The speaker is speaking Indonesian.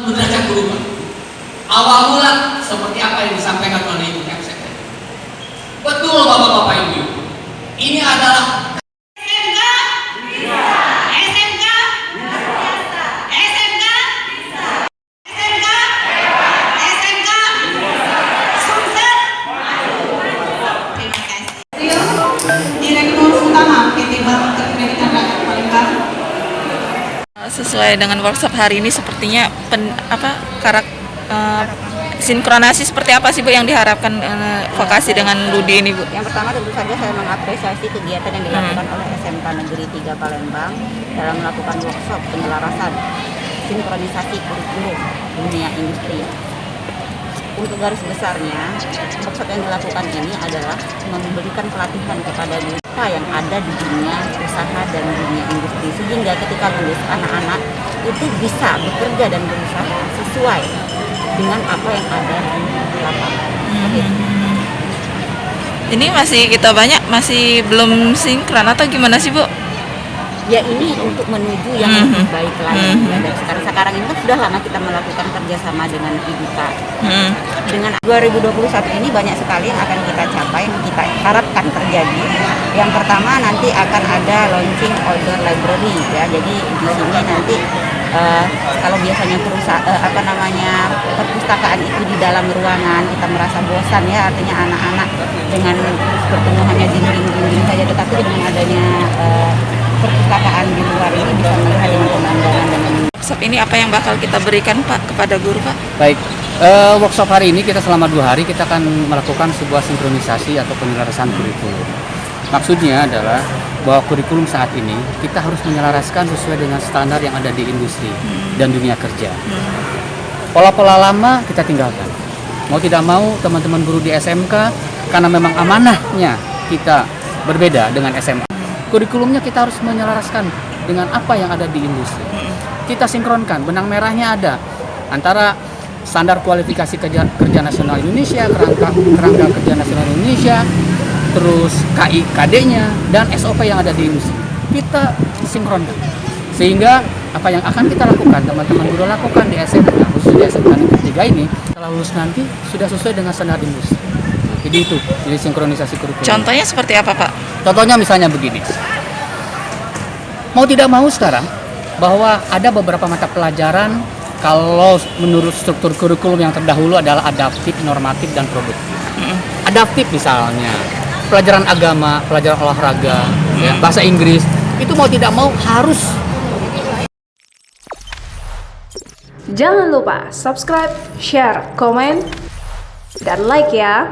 Derajat berubah. Awal mula seperti apa yang disampaikan oleh Ibu Kapsek. Betul Bapak-bapak Ibu. Ini adalah SMK bisa. SMK biasa. SMK bisa. SMK hebat. SMK sukses. Terima kasih. Direktur Utama PT Bank Kreditan Rakyat Palembang. Sesuai dengan workshop hari ini sepertinya sinkronasi seperti apa sih Bu yang diharapkan vokasi dengan Ludi ini Bu? Yang pertama tentu saja saya mengapresiasi kegiatan yang dilakukan oleh SMK Negeri 3 Palembang dalam melakukan workshop penyelarasan sinkronisasi kurikulum dunia industri. Untuk garis besarnya, workshop yang dilakukan ini adalah memberikan pelatihan kepada mereka yang ada di dunia usaha dan dunia industri, sehingga ketika lulus anak-anak itu bisa bekerja dan berusaha sesuai dengan apa yang ada di lapangan. Ini masih belum sinkron atau gimana sih Bu? Ya ini untuk menuju yang lebih baik lagi. Ya, dan sekarang ini kan sudah lama kita melakukan kerjasama dengan Ibuka. Dengan 2021 ini banyak sekali yang akan kita capai, yang kita harapkan terjadi. Yang pertama nanti akan ada launching order library ya. Jadi di sini nanti kalau biasanya perpustakaan itu di dalam ruangan kita merasa bosan ya, artinya anak-anak dengan bertemu hanya dinding-dinding saja, tetapi dengan adanya perpustakaan di luar ini bisa melihat dengan pemandangan dengan Workshop ini apa yang bakal kita berikan Pak kepada guru Pak? Baik, workshop hari ini kita selama 2 hari kita akan melakukan sebuah sinkronisasi atau penyelarasan kurikulum. Maksudnya adalah bahwa kurikulum saat ini kita harus menyelaraskan sesuai dengan standar yang ada di industri dan dunia kerja. Pola-pola lama kita tinggalkan. Mau tidak mau teman-teman guru di SMK, karena memang amanahnya kita berbeda dengan SMA. Kurikulumnya kita harus menyelaraskan dengan apa yang ada di industri. Kita sinkronkan, benang merahnya ada antara standar kualifikasi kerja nasional Indonesia, kerangka kerja nasional Indonesia, terus KIKD-nya dan SOP yang ada di industri. Kita sinkronkan. Sehingga apa yang akan kita lakukan, teman-teman guru lakukan di SMK, khususnya SMK Negeri 3 ini, setelah lulus nanti sudah sesuai dengan standar industri. Jadi itu, jadi sinkronisasi kurikulum. Contohnya seperti apa Pak? Contohnya misalnya begini. Mau tidak mau sekarang bahwa ada beberapa mata pelajaran kalau menurut struktur kurikulum yang terdahulu adalah adaptif, normatif, dan produktif. Adaptif misalnya, pelajaran agama, pelajaran olahraga, ya, bahasa Inggris, itu mau tidak mau harus. Jangan lupa subscribe, share, komen, dan like ya.